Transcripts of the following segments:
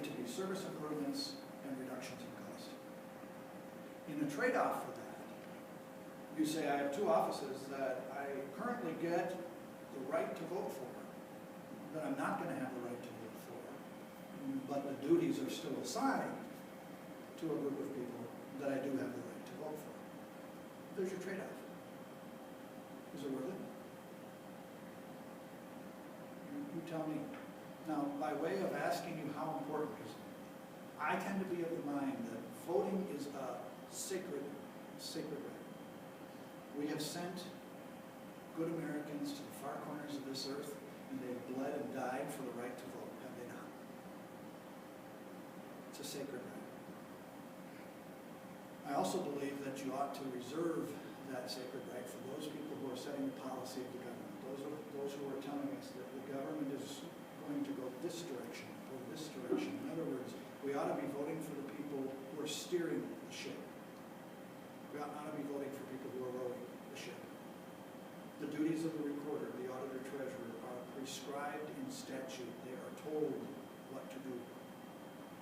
to be service improvements and reductions in cost. In the trade-off for that, you say, I have two offices that I currently get the right to vote for, that I'm not going to have the right to vote for, but the duties are still assigned to a group of people that I do have the right to vote for. There's your trade-off. Is it worth it? You tell me. Now, by way of asking you how important, because I tend to be of the mind that voting is a sacred right. We have sent good Americans to the far corners of this earth, and they've bled and died for the right to vote, have they not? It's a sacred right. I also believe that you ought to reserve that sacred right for those people who are setting the policy of the government, those who are telling us that the government is going to go this direction or this direction. In other words, we ought to be voting for the people who are steering the ship. We ought not to be voting for people who are rowing the ship. The duties of the recorder, the auditor treasurer, are prescribed in statute. They are told what to do.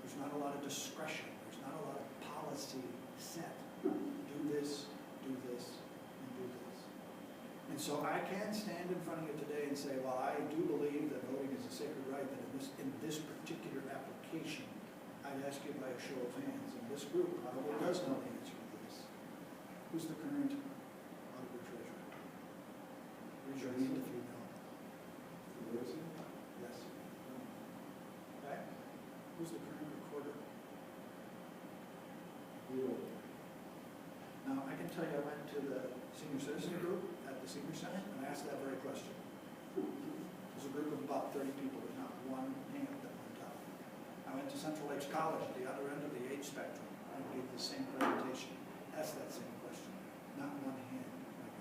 There's not a lot of discretion. There's not a lot of policy set. Do this, and do this. And so I can stand in front of you today and say, well, I do believe that voting is a sacred right, that in this particular application, I'd ask you by a show of hands. And this group probably does know the answer to this. Who's the current auditor treasurer? Raise your hand if you know. Yes. Okay. Who's the current recorder? Now, I can tell you, I went to the senior citizen group at the senior center, and I asked that very question. It was a group of about 30 people, with not one hand that went up. I went to Central Lakes College at the other end of the age spectrum. I gave the same presentation, asked that same question. Not one hand went up.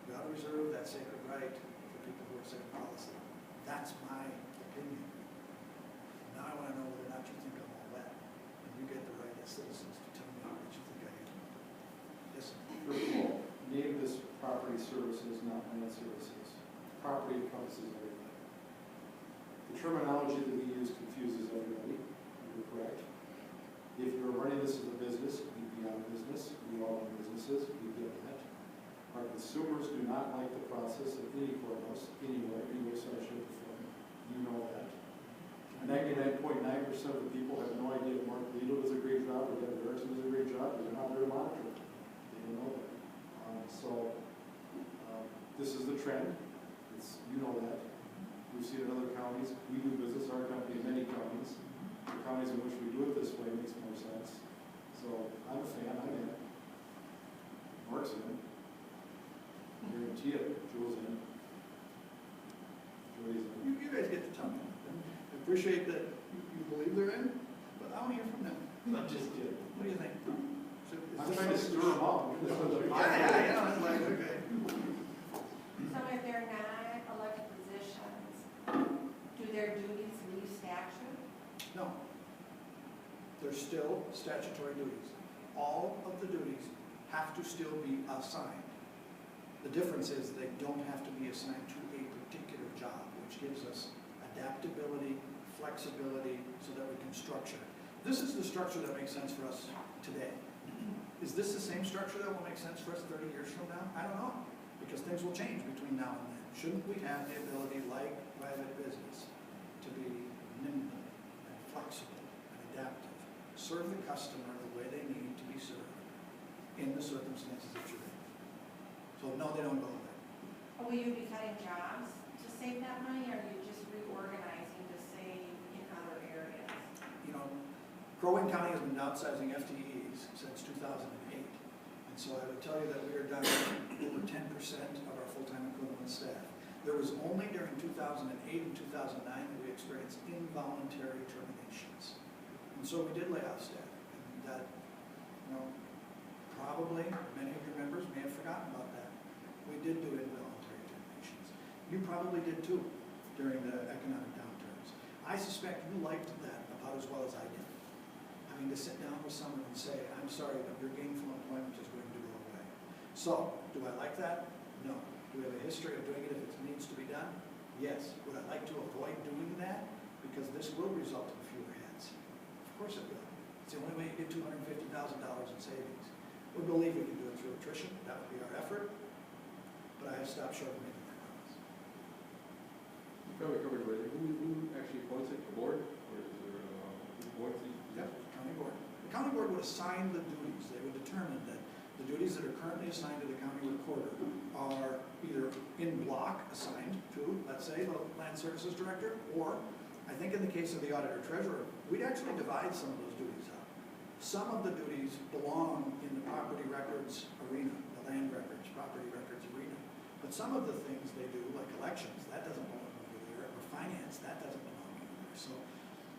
We ought to reserve that sacred right for people who are setting policy. That's my opinion. Now I want to know whether or not you think I'm all that. And you get the right as citizens to tell me what you think I am. Yes, sir. First of all, name this property services, not land services. Property encompasses everything. The terminology that we use confuses everybody. You're correct. If you're running this as a business, you'd be out of business. We all own businesses. We get that. Our consumers do not like the process of any courthouse, anywhere, any way, shape, or form. You know that. 99.9% of the people have no idea if Mark Lito does a great job or Deb Erickson does a great job, but they're not there to monitor it. They don't know that. This is the trend. You know that. We've seen it in other counties. We do business, our company, in many counties. The counties in which we do it this way makes more sense. So I'm a fan. I'm in. Mark's in. I guarantee it. Joel's in. Joey's in. You guys get to tell me. I appreciate that you believe they're in, but I want to hear from them. I'm just kidding. What do you think? I'm trying to stir them up. Yeah, it's like, okay. So if they're not elected positions, do their duties leave statute? No. They're still statutory duties. All of the duties have to still be assigned. The difference is they don't have to be assigned to a particular job, which gives us adaptability, flexibility, so that we can structure. This is the structure that makes sense for us today. Is this the same structure that will make sense for us 30 years from now? I don't know, because things will change between now and then. Shouldn't we have the ability, like private business, to be nimble and flexible and adaptive, serve the customer the way they need to be served in the circumstances that you're in? So no, they don't go there. Or will you be cutting jobs to save that money, or are you just reorganizing to save in other areas? You know, Crow Wing County has been downsizing FTEs since 2008. And so I would tell you that we are down over 10% of our full-time equivalent staff. There was only during 2008 and 2009 that we experienced involuntary terminations. And so we did lay off staff. And that, you know, probably many of your members may have forgotten about that. We did do involuntary terminations. You probably did too during the economic downturns. I suspect you liked that about as well as I did. Having to sit down with someone and say, I'm sorry, but your gainful employment is going to go away. So, do I like that? No. Do we have a history of doing it if it needs to be done? Yes. Would I like to avoid doing that? Because this will result in fewer heads. course it will. It's the only way you get $250,000 in savings. We believe we can do it through attrition, that would be our effort, but I have stopped short of making that promise. You probably covered already. Who actually appoints it, the board, or is there, who appoints these Yep, positions? county board. The county board would assign the duties. They would determine that the duties that are currently assigned to the county recorder are either in block assigned to, let's say, the land services director, or, I think in the case of the auditor treasurer, we'd actually divide some of those duties up. Some of the duties belong in the property records arena, the land records, property records arena. But some of the things they do, like elections, that doesn't belong over there, or finance, that doesn't belong over there. So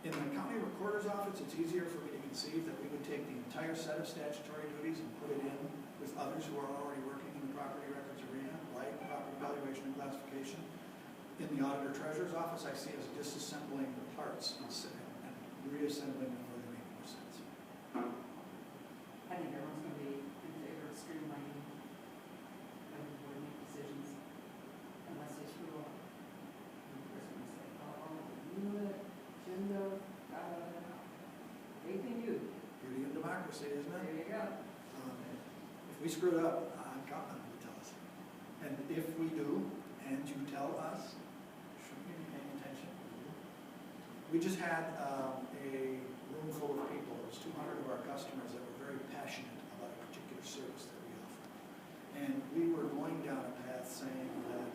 in the county recorder's office, it's easier for me to conceive that we would take the entire set of statutory duties and put it in with others who are already working in the property records arena, like property valuation and classification. In the auditor treasurer's office, I see us disassembling the parts and reassembling them where they make more sense. I think everyone's gonna be in favor of streamlining when the board make decisions, unless they screw up. And the person will say, oh, you know that, Jim, faith in you. Beauty of democracy, isn't There it? you go. If we screwed up, I'm counting on you to tell us. And if we do, and you tell us, shouldn't we be paying attention? We just had a room full of people, it was 200 of our customers that were very passionate about a particular service that we offer. And we were going down a path saying that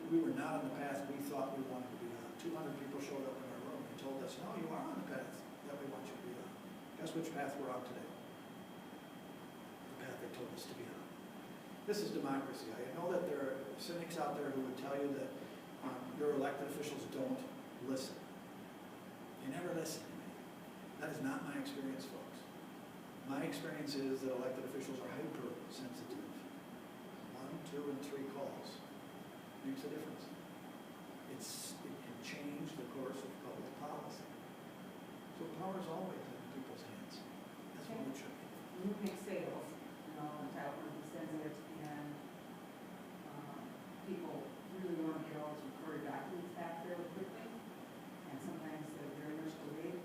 we were not on the path we thought we wanted to be on. 200 people showed up in our room and told us, no, you are on the path that we want you to be on. Guess which path we're on today? The path they told us to be on. This is democracy. I know that there are cynics out there who would tell you that your elected officials don't listen. They never listen to me. That is not my experience, folks. My experience is that elected officials are hypersensitive. 1, 2, and 3 calls makes a difference. It can change the course of public policy. So power is always in people's hands. That's what it should be. When you make sales, you know, and title company sends it, and people really want to get all those recorded documents back fairly quickly, and sometimes they're very much delayed.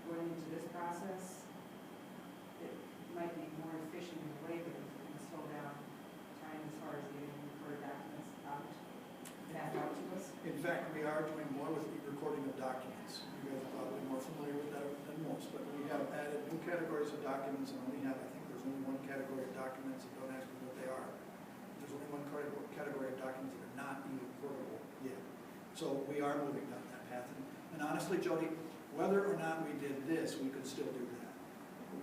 Going into this process, it might be more efficient in a way, but it's going to slow down time as far as getting recorded documents out, back out to us. In fact, we are doing more with recording of documents. You guys are probably more familiar with that than most, but we have added new categories of documents and only have, I think there's only one category of documents, and don't ask me what they are. There's only one category of documents that are not e-recordable yet. So we are moving down that path. And honestly, Jody, whether or not we did this, we could still do that.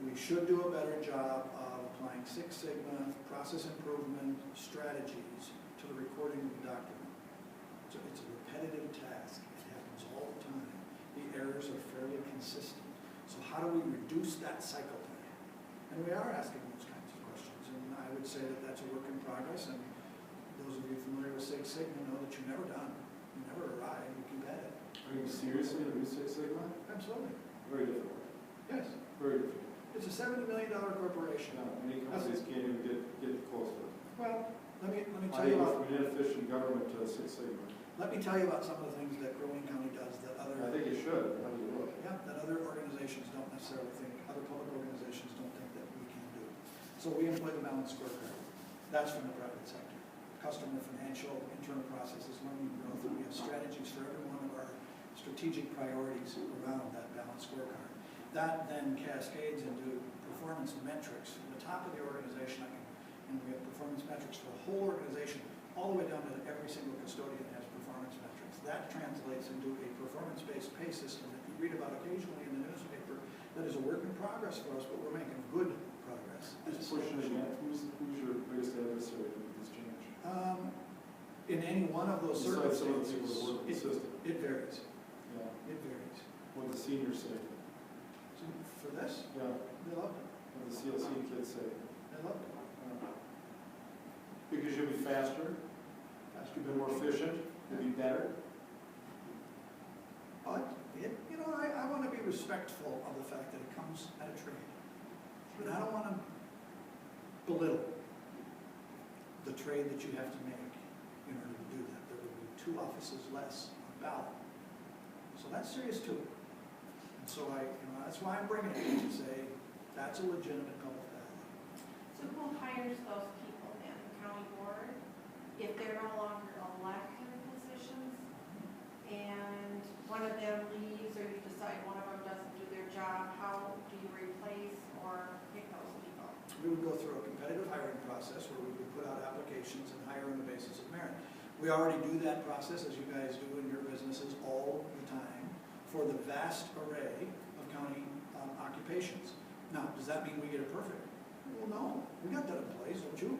We should do a better job of applying Six Sigma process improvement strategies to the recording of the document. So it's a repetitive task. It happens all the time. The errors are fairly consistent. So how do we reduce that cycle time? And we are asking those kinds of questions. And I would say that that's a work in progress. And those of you familiar with Six Sigma know that you're never done. You never arrive. You keep at it. Are you seriously going to do Six Sigma? Absolutely. Very difficult. Yes. Very difficult. It's a $70 million corporation. No, many companies can't even get close to it. Well, let me tell I you go about. from inefficient government to Six Sigma. Let me tell you about some of the things that Crow Wing County does that I other. think you should. How do you look? Yeah, that other organizations don't necessarily think, other public organizations don't think that we can do. So we employ the balanced scorecard. That's from the private sector. Customer, financial, internal processes, learning and growth, and we have strategies for every one of our strategic priorities around that balanced scorecard. That then cascades into performance metrics from the top of the organization. And we have performance metrics for the whole organization, all the way down to every single custodian has performance metrics. That translates into a performance-based pay system that you read about occasionally in the newspaper that is a work in progress for us, but we're making good progress. Just pushing it again. Who's your biggest adversary with this change? In any one of those Besides some of the people circumstances, that work in the system. it varies. Yeah. It varies. What the seniors say. So for this, Yeah. they loved it. What the CLC kids say. They loved it. Because you'll be faster, you'll be more efficient, you'll be better. But, I want to be respectful of the fact that it comes at a trade. And I don't want to belittle the trade that you have to make in order to do that. There will be 2 offices less on ballot. So that's serious too. so that's why I'm bringing it to say, that's a legitimate public dialogue. So who hires those people then? The county board? If they're no longer elected positions and one of them leaves or you decide one of them doesn't do their job, how do you replace or pick those people? We would go through a competitive hiring process where we would put out applications and hire on the basis of merit. We already do that process, as you guys do in your businesses, all the time for the vast array of county occupations. Now, does that mean we get it perfect? Well, no, we got that in place, don't you?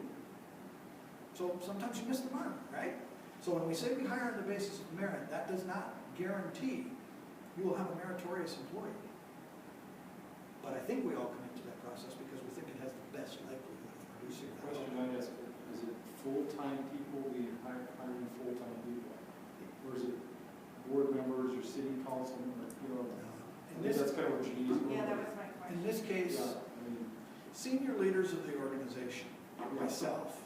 So sometimes you miss the mark, right? So when we say we hire on the basis of merit, that does not guarantee you will have a meritorious employee. But I think we all come into that process because we think it has the best likelihood of producing that. Question I ask, is it full-time people, we hiring full-time people? Or is it board members or city council, In I think that's kind of what you need. Yeah, that was my question. In this case, Yeah, I mean, senior leaders of the organization, myself,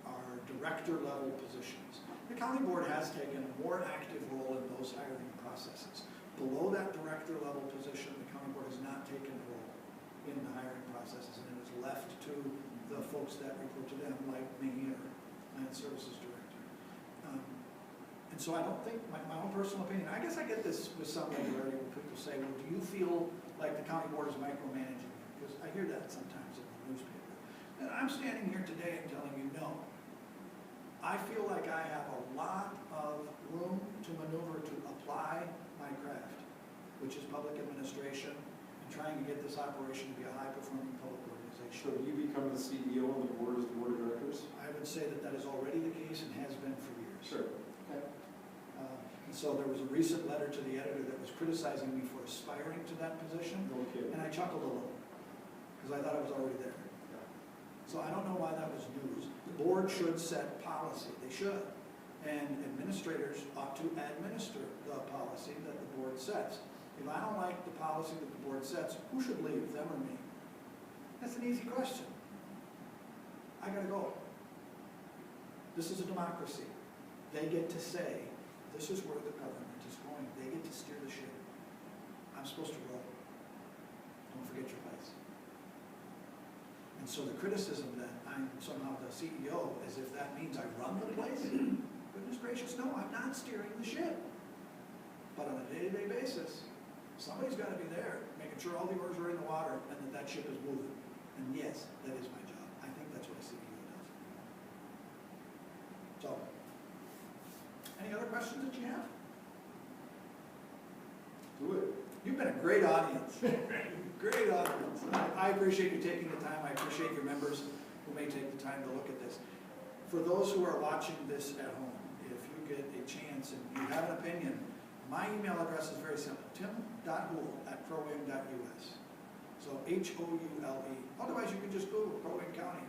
are director level positions. The county board has taken a more active role in those hiring processes. Below that director level position, the county board has not taken a role in the hiring processes, and it is left to the folks that report to them, like me or land services director. And so I don't think, my own personal opinion, I guess I get this with some regularity when people say, well, do you feel like the county board is micromanaging you? Because I hear that sometimes in the newspaper. And I'm standing here today and telling you, no. I feel like I have a lot of room to maneuver to apply my craft, which is public administration, and trying to get this operation to be a high-performing public organization. So you become the CEO and the board is the board of directors? I would say that that is already the case and has been for years. Sure. Okay. And so there was a recent letter to the editor that was criticizing me for aspiring to that position, No kidding. and I chuckled a little, because I thought I was already there. So I don't know why that was news. The board should set policy, they should. And administrators ought to administer the policy that the board sets. If I don't like the policy that the board sets, who should leave, them or me? That's an easy question. I gotta go. This is a democracy. They get to say, this is where the government is going. They get to steer the ship. I'm supposed to row. Don't forget your place. And so the criticism that I'm somehow the CEO, as if that means I run the place, goodness gracious, no, I'm not steering the ship. But on a day-to-day basis, somebody's got to be there, making sure all the oars are in the water and that ship is moving. And yes, that is my job. I think that's what a CEO does. So, any other questions that you have? Do it. You've been a great audience. Great audience. I appreciate you taking the time. I appreciate your members who may take the time to look at this. For those who are watching this at home, if you get a chance and you have an opinion, my email address is very simple, tim.houle@crowwing.us. So Houle. Otherwise, you can just Google Crow Wing County.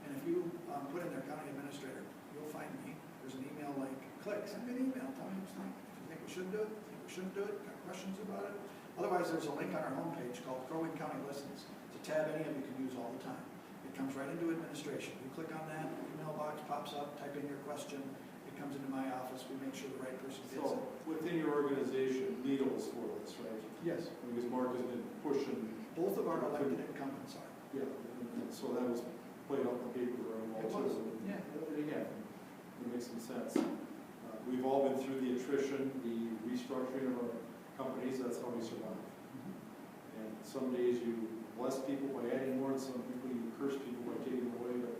And if you put in there county administrator, you'll find me. There's an email link. Click, send me an email. Tell me what you think. If you think we should do it, think we shouldn't do it, got questions about it. Otherwise, there's a link on our homepage called Crow Wing County Listens. It's a tab any of you can use all the time. It comes right into administration. You click on that, email box pops up, type in your question. It comes into my office. We make sure the right person gets it. So within your organization, legal is for this, right? Yes. Because Mark has been pushing. Both of our elected incumbents are. Yeah, and so that was played out in the paper very well It was, too. yeah. And again, it makes some sense. We've all been through the attrition, the restructuring of our companies, that's how we survive. And some days you bless people by adding more, and some people you curse people by taking away, but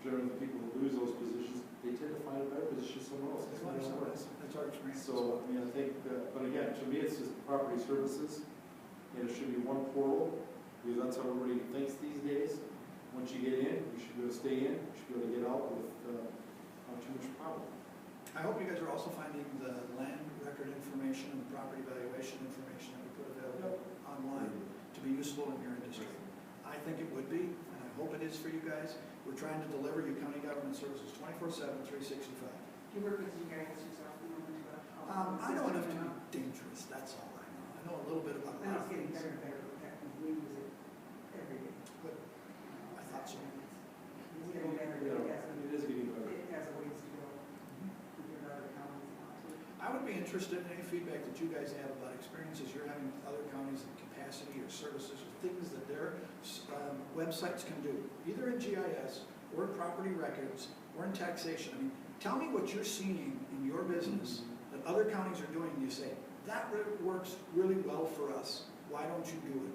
generally the people who lose those positions, they tend to find a better position somewhere else. That's not how it works. That's our experience. So, I mean, I think, but again, to me, it's just property services, and it should be one portal, because that's how everybody thinks these days. Once you get in, you should be able to stay in, you should be able to get out with not too much problem. I hope you guys are also finding the land record information and the property valuation information that we put available online to be useful in your industry. I think it would be, and I hope it is for you guys. We're trying to deliver you county government services 24/7, 365. Do you work with you guys yourself? I know enough to be dangerous, that's all I know. I know a little bit about Then it's that. getting better and better with that, because we use it every day. But I thought so. It's getting better, Yeah, it it is getting better. has a ways to go compared to other counties now too. I would be interested in any feedback that you guys have about experiences you're having with other counties and capacity or services or things that their websites can do, either in GIS or in property records or in taxation. I mean, tell me what you're seeing in your business that other counties are doing, and you say, that works really well for us, why don't you do it?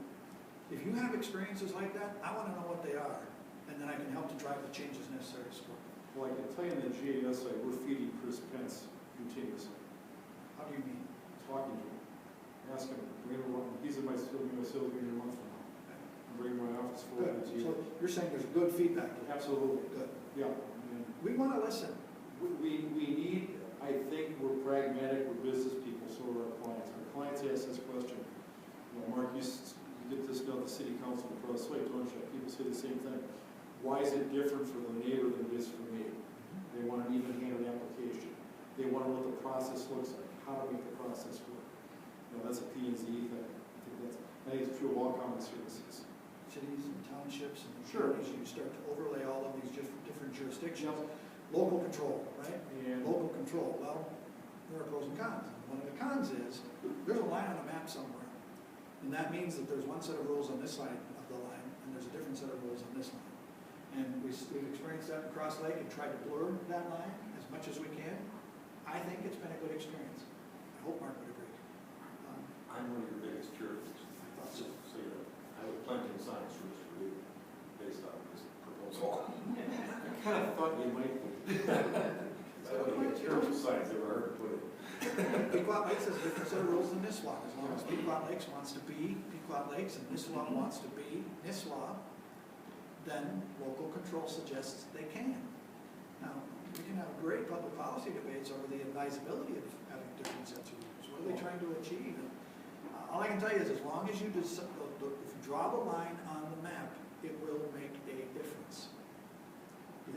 If you have experiences like that, I want to know what they are, and then I can help to drive the changes necessary to support them. Well, I can tell you in the GIS site, we're feeding Chris Pence continuously, How do you mean? talking to him, asking him, he's in my, he'll be my sales meeting a month from now. I'm bringing my office full Good, of so you're saying there's good feedback. Absolutely, Good. yeah. And We want to listen. we need, I think we're pragmatic, we're business people, so are our clients. Our clients ask this question, you know, Mark, you get this done at the city council across the way, don't you? People say the same thing. Why is it different for the neighbor than it is for me? They want an even-handed application. They want to know what the process looks like, how to make the process work. You know, that's a P&Z thing. I think it's true of all common services. Cities and townships and Sure. counties, you start to overlay all of these different jurisdictions. Yep. Local control, right? And Local control, well, there are pros and cons. One of the cons is, there's a line on a map somewhere. And that means that there's one set of rules on this side of the line, and there's a different set of rules on this line. And we've experienced that in Cross Lake and tried to blur that line as much as we can. I think it's been a good experience. I hope Mark would agree. I'm one of your biggest cheerleaders. Just so you know, I have plenty of science roots for you based on this proposal. I kind of thought you might be. I don't think it's terrible science, ever heard to put it. Pequot Lakes has a different set of rules than Nisswa. As long as Pequot Lakes wants to be Pequot Lakes and Nisswa wants to be Nisswa, then local control suggests they can. Now, we can have great public policy debates over the advisability of having different sets of rules. What are they trying to achieve? And, all I can tell you is as long as you if you draw the line on the map, it will make a difference. And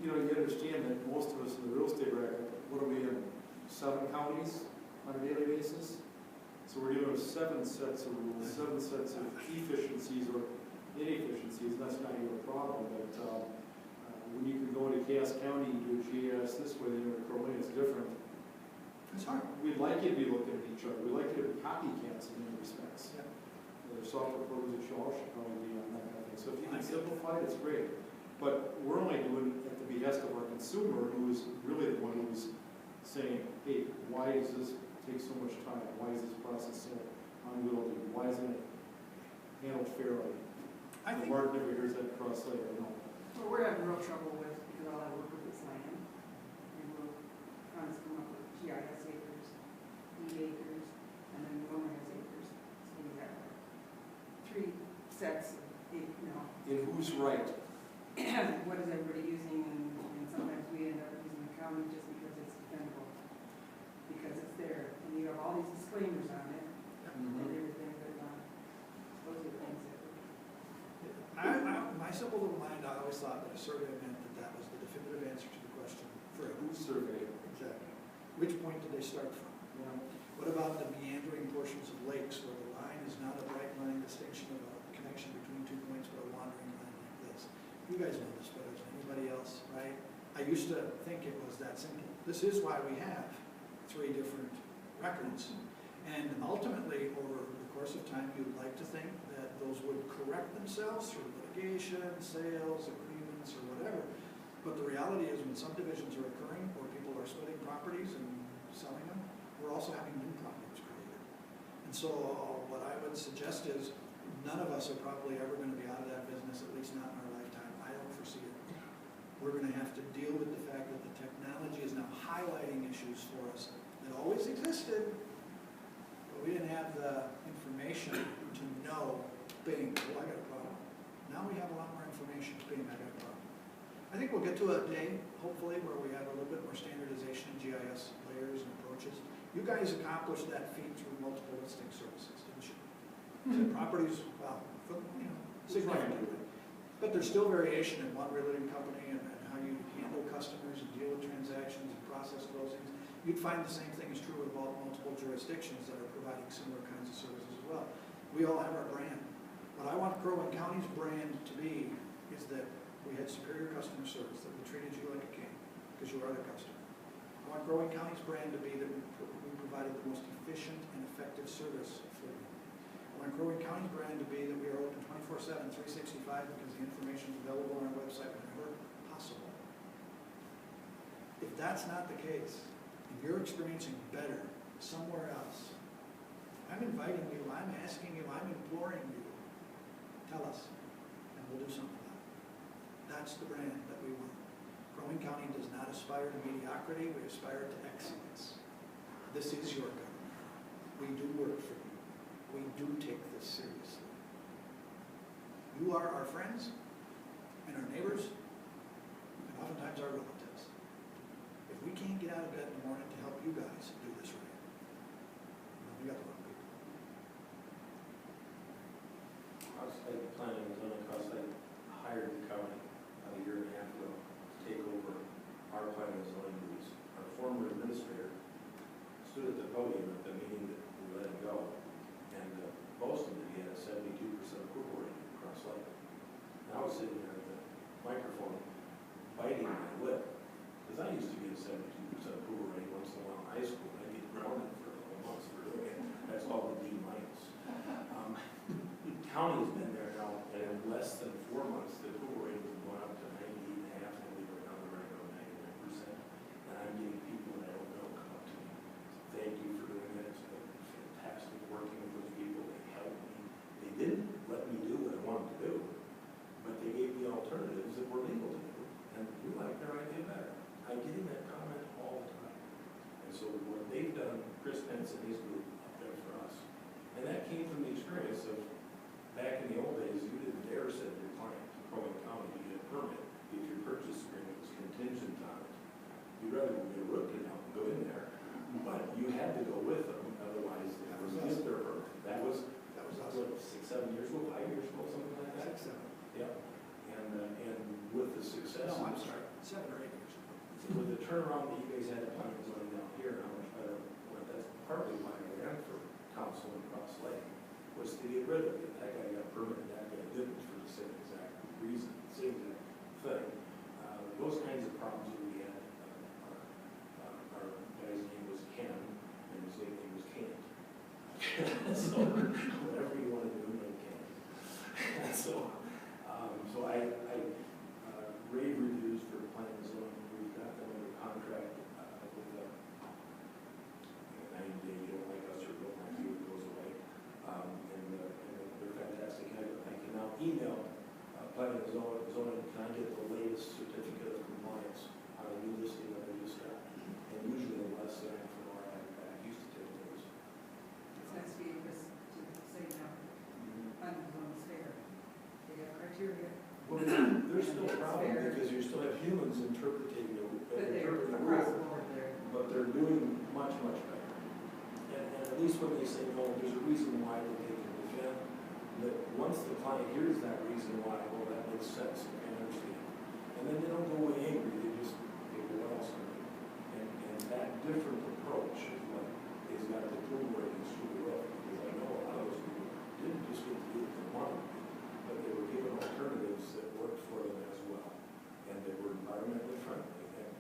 you know, you understand that most of us in the real estate racket, what are we in, 7 counties on a daily basis? So we're dealing with 7 sets of rules, 7 sets of efficiencies or inefficiencies. That's not even a problem, but when you can go into Cass County and do a GIS this way, then in Crow Lake, it's different. It's hard. We'd like you to be looking at each other. We'd like you to be copycats in many respects. Yeah. There's software programs that you all should probably be on that kind of thing. So if you can simplify it, it's great. But we're only doing it at the behest of our consumer, who is really the one who's saying, hey, why does this take so much time? Why is this process so unwieldy? Why isn't it handled fairly? I think Mark never hears that cross later, no. Well, we're having real trouble with, because all I work with is land. And we're trying to come up with GIS acres, acres, and then the owner has acres. So we got like 3 sets of, In who's right? what is everybody using, and sometimes we end up using the county just because it's dependable. Because it's there, and you have all these disclaimers on it, and everything, but those are the things that my simple little mind, I always thought that a survey meant that was the definitive answer to the question for Who's surveyed? exactly. Which point did they start from? What about the meandering portions of lakes where the line is not a bright line distinction of a connection between 2 points, but a wandering line like this? You guys know this better than anybody else, right? I used to think it was that simple. This is why we have 3 different records. And ultimately, over the course of time, you'd like to think that those would correct themselves through litigation, sales, agreements, or whatever. But the reality is when subdivisions are occurring or people are splitting properties and selling them, we're also having new properties created. And so what I would suggest is none of us are probably ever going to be out of that business, at least not in our lifetime. I don't foresee it. We're going to have to deal with the fact that the technology is now highlighting issues for us that always existed, but we didn't have the information to know, bing, oh, I got a problem. Now we have a lot more information, bing, I got a problem. I think we'll get to a day, hopefully, where we have a little bit more standardization in GIS layers and approaches. You guys accomplished that feat through multiple listing services, didn't you? So properties, well, significantly. But there's still variation in one related company and how you handle customers and deal with transactions and process closings. You'd find the same thing is true with multiple jurisdictions that are providing similar kinds of services as well. We all have our brand. What I want Crow Wing County's brand to be is that we had superior customer service, that we treated you like a king because you are the customer. I I want Growing County's brand to be that we provided the most efficient and effective service for you. I want Growing County's brand to be that we are open 24/7, 365 because the information is available on our website whenever possible. If that's not the case, and you're experiencing better somewhere else, I'm inviting you, I'm asking you, I'm imploring you, tell us, and we'll do something about it. That's the brand that we want. Growing County does not aspire to mediocrity, we aspire to excellence. This is your government. We do work for you. We do take this seriously. You are our friends and our neighbors, and oftentimes our relatives. If we can't get out of bed in the morning to help you guys do this right, then we got the wrong people. Cross-site planning was on a cross-site hired the county about a year and a half ago to take over our planning and zoning duties. Our former administrator stood at the podium at the meeting that we let him go and boasted that he had a 72% approval rating across Lake. And I was sitting there at the microphone biting my lip because I used to get a 72% approval rating once in a while in high school. I'd get grounded for a couple months for doing it. That's all the D minus. County's been there now, and in less than 4 months, the approval rating has gone up to 98.5, and we were now right around 99%. And I'm getting people that I don't know come up to me. Thank you for doing that. It's been fantastic working with those people. They helped me. They didn't let me do what I wanted to do, but they gave me alternatives that were legal to do, and we like their idea better. I'm getting that comment all the time. And so what they've done, Chris Pence and his group up there for us, and that came from the experience of back in the old days, you didn't dare send your client to Crow County to get a permit if your purchase agreement was contingent on it. You'd rather get a rookie now and go in there, but you had to go with them, otherwise they would get their permit. That was us. what, 6, 7 years ago, 5 years ago, something like that? 6, 7. Yeah. And with the success. No, I'm sorry, 7 or 8 years ago. With the turnaround that you guys had planning going down here, how much better, well, that's partly why I ran for council in Cross Lake, was to get rid of it. That guy got a permit, and that guy didn't for the same exact reason, same exact thing. Those kinds of problems that we had, our guy's name was Ken, and his nickname was Kent. So whatever you want to do, no Ken. So I rave reviews for planning and zoning. We've got them under contract with the 90-day, you don't like us or don't like you, it goes away. And they're fantastic. I can now email planning and zoning, can I get the latest certificate of compliance on a new listing that I just got? And usually in less than half an hour, I used to take those. It's nice for you, Chris, to say no. Planning zone is fair. They have criteria. Well, there's still a problem because you still have humans interpreting the But they're interpreting the across rule, the board there. but they're doing much, much better. And at least when they say no, there's a reason why that they can defend, that once the client hears that reason why, well, that makes sense, I understand. And then they don't go away angry, they just, okay, well, what else can we do? And that different approach is what has got the approval ratings through the roof, because I know a lot of those people didn't just get to do what they wanted to do, but they were given alternatives that worked for them as well. And they were environmentally friendly. And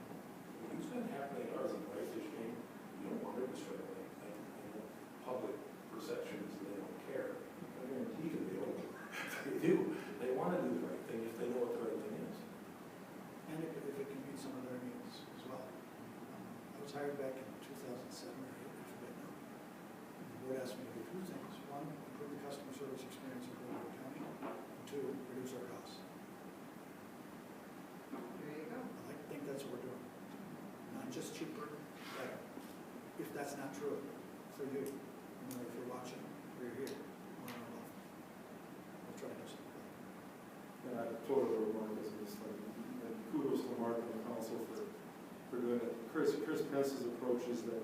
when you spend half a million dollars on a whitefish game, you don't want rivers friendly. And public perception is they don't care. I guarantee you they don't. They do. They want to do the right thing if they know what the right thing is. And if it can meet some of their needs as well. I was hired back in 2007 or 8, I forget now. And the board asked me to do 2 things. 1, improve the customer service experience in Green County. And 2, reduce our costs. There you go. I like to think that's what we're doing. Not just cheaper, better. If that's not true for you, no matter if you're watching or you're here, we'll try to do something. And I totally agree with this. And kudos to Mark and the council for doing it. Chris Pence's approach is that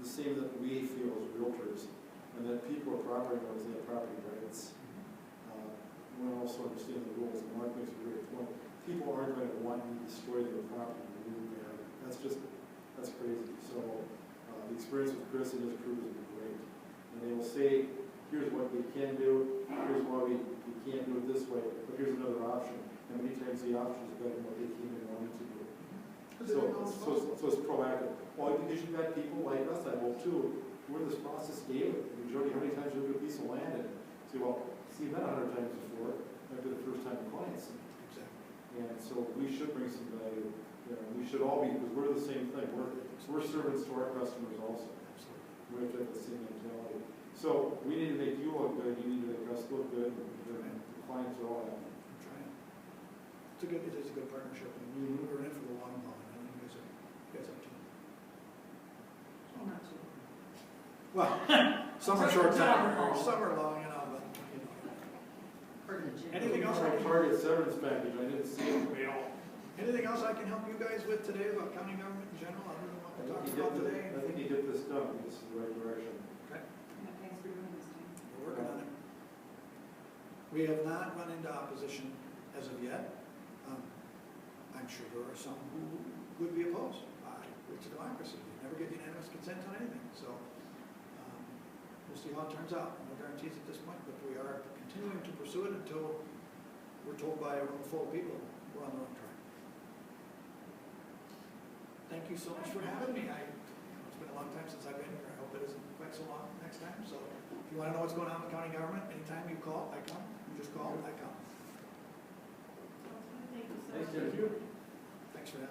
the same that we feel as realtors, and that people are property owners, they have property rights. We also understand the rules, and Mark makes a great point. People aren't going to want you to destroy their property. That's crazy. So the experience with Chris and his crew has been great. And they will say, here's what we can do, here's why we can't do it this way, but here's another option. And many times the option is better than what they came in wanting to do. So it's proactive. Well, because you've got people like us, I hope too, where this process gave it. Majority, how many times you look at a piece of land and say, well, see, you've been 100 times before, might be the first time the client's. Exactly. And so we should bring some value there. We should all be, because we're the same thing. We're servants to our customers also. Absolutely. We have to have the same mentality. So we need to make you look good, you need to make us look good, and the clients are all happy. I'm trying. It is a good partnership, and we're in it for the long haul, and I think you guys are too. I'm not sure. Well, some are short time, some are long, you know, but, you know. Anything else I can, Target severance package, I didn't see it. anything else I can help you guys with today about county government in general, other than what we're talking about today? I think you get this done, this is the right direction. Okay, Yeah, thanks for doing this, Tim. we're working on it. We have not run into opposition as of yet. I'm sure there are some who would be opposed. It's a democracy. You never get unanimous consent on anything, so we'll see how it turns out. No guarantees at this point, but we are continuing to pursue it until we're told by a room full of people we're on the wrong track. Thank you so much for having me. It's been a long time since I've been here. I hope it isn't quite so long next time. So if you want to know what's going on in the county government, anytime you call, I come. You just call, I come. Thank you so much. Thank you. Thanks for having me.